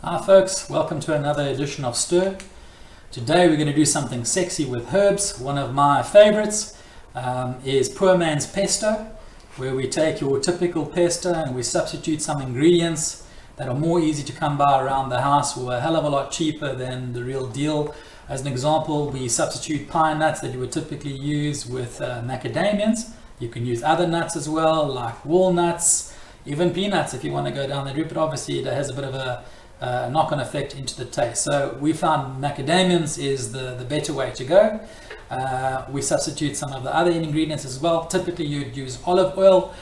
Hi folks, welcome to another edition of Stir. Today we're going to do something sexy with herbs. One of my favorites is Poorman's pesto, where we take your typical pesto and we substitute some ingredients that are more easy to come by around the house or a hell of a lot cheaper than the real deal. As an example, we substitute pine nuts that you would typically use with macadamians. You can use other nuts as well, like walnuts, even peanuts if you want to go down that route, but obviously it has a bit of a knock-on effect into the taste. So we found macadamians is the better way to go. We substitute some of the other ingredients as well. Typically you'd use olive oil.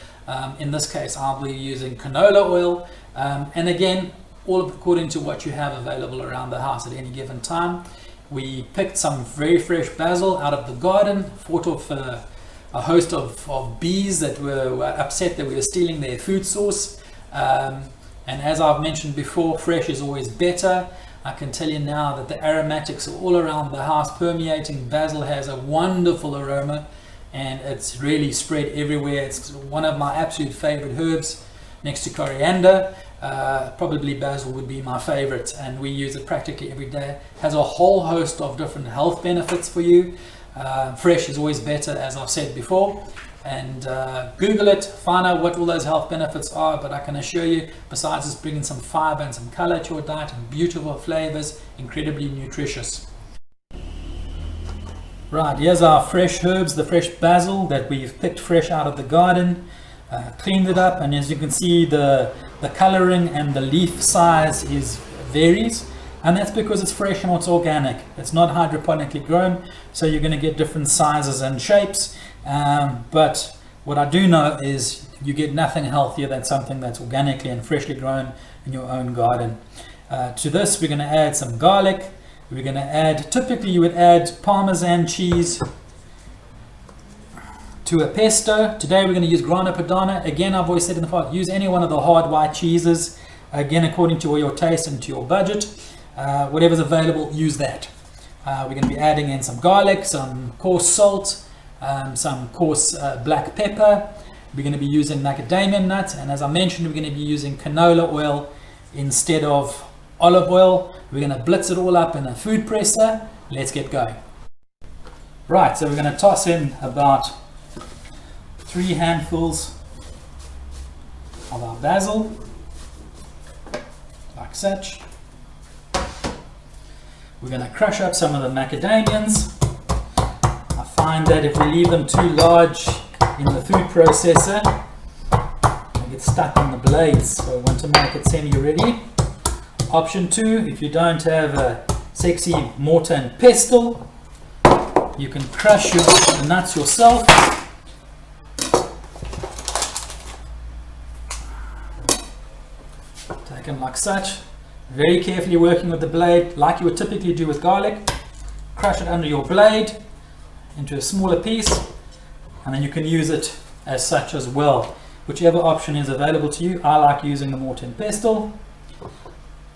In this case I'll be using canola oil, and again, all according to what you have available around the house at any given time. We picked some very fresh basil out of the garden, fought off a host of bees that were upset that we were stealing their food source. And as I've mentioned before, fresh is always better. I can tell you now that the aromatics are all around the house permeating. Basil has a wonderful aroma and it's really spread everywhere. It's one of my absolute favorite herbs next to coriander. Probably basil would be my favorite, and we use it practically every day. It has a whole host of different health benefits for you. Fresh is always better, as I've said before. And Google it, find out what all those health benefits are, but I can assure you, besides just bringing some fiber and some color to your diet and beautiful flavors, incredibly nutritious. Right, here's our fresh herbs, the fresh basil that we've picked fresh out of the garden, cleaned it up, and as you can see the coloring and the leaf size varies, and that's because it's fresh and it's organic. It's not hydroponically grown, so you're going to get different sizes and shapes. But what I do know is you get nothing healthier than something that's organically and freshly grown in your own garden. To this we're going to add some garlic. We're going to add, typically you would add Parmesan cheese to a pesto. Today we're going to use Grana Padano. Again, I've always said in the past, use any one of the hard white cheeses. Again, according to your taste and to your budget. Whatever's available, use that. We're going to be adding in some garlic, some coarse salt, some coarse black pepper. We're going to be using macadamia nuts, and as I mentioned, we're going to be using canola oil instead of olive oil. We're going to blitz it all up in a food presser. Let's get going. Right, so we're going to toss in about 3 handfuls of our basil, like such. We're going to crush up some of the macadamians. I find that if we leave them too large in the food processor, they get stuck on the blades, so we want to make it semi-ready. Option 2, if you don't have a sexy mortar and pestle, you can crush the nuts yourself. Take them like such. Very carefully working with the blade, like you would typically do with garlic. Crush it under your blade into a smaller piece, and then you can use it as such as well. Whichever option is available to you. I like using the mortar and pestle.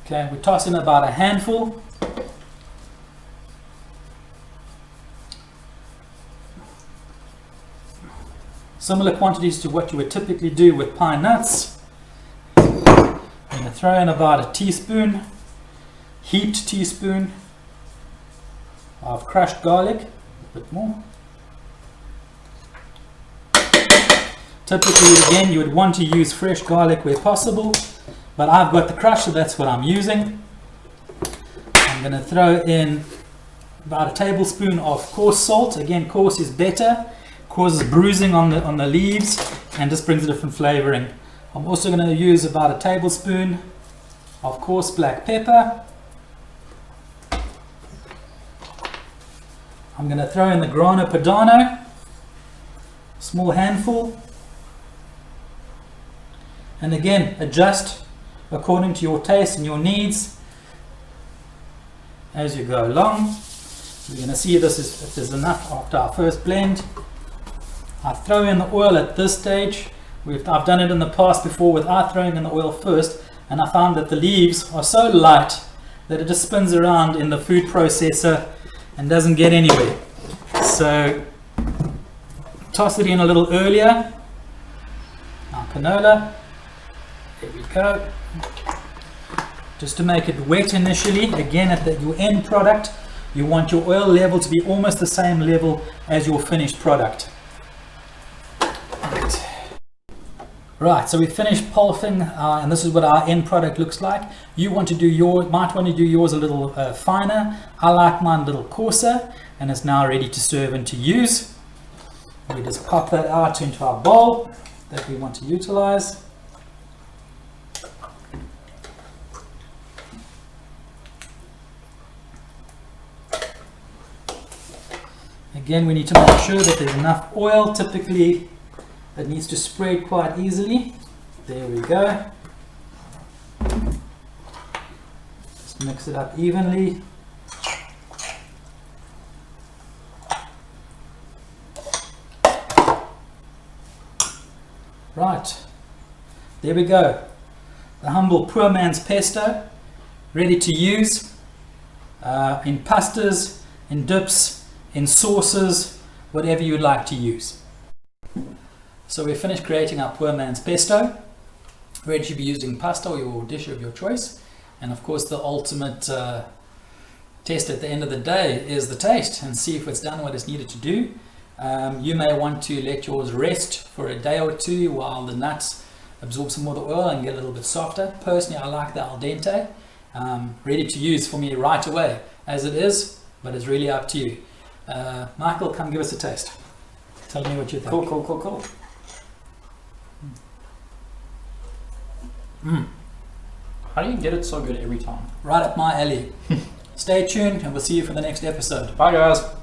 Okay, we toss in about a handful. Similar quantities to what you would typically do with pine nuts. I'm going to throw in about a teaspoon, heaped teaspoon of crushed garlic, a bit more. Typically, again, you would want to use fresh garlic where possible, but I've got the crushed, so that's what I'm using. I'm going to throw in about a tablespoon of coarse salt. Again, coarse is better, causes bruising on the leaves and just brings a different flavoring. I'm also going to use about a tablespoon of coarse black pepper. I'm going to throw in the Grana Padano, small handful. And again, adjust according to your taste and your needs as you go along. We're going to see if this is enough after our first blend. I throw in the oil at this stage. I've done it in the past before without throwing in the oil first, and I found that the leaves are so light that it just spins around in the food processor and doesn't get anywhere. So toss it in a little earlier. Our canola, there we go. just to make it wet initially. Again, at your end product, you want your oil level to be almost the same level as your finished product. Right, so we finished pulping, and this is what our end product looks like. You want to do might want to do yours a little finer. I like mine a little coarser, and it's now ready to serve and to use. We just pop that out into our bowl that we want to utilize. Again, we need to make sure that there's enough oil. Typically, it needs to spread quite easily. There we go. Just mix it up evenly. Right, there we go. The humble Poorman's pesto, ready to use in pastas, in dips, in sauces, whatever you'd like to use. So we've finished creating our Poorman's pesto, ready to be used in pasta or your dish of your choice. And of course the ultimate test at the end of the day is the taste, and see if it's done what it's needed to do. You may want to let yours rest for a day or two while the nuts absorb some more of the oil and get a little bit softer. Personally, I like the al dente, ready to use for me right away as it is, but it's really up to you. Michael, come give us a taste. Tell me what you think. Cool. How do you get it so good every time? Right up my alley. Stay tuned and we'll see you for the next episode. Bye guys.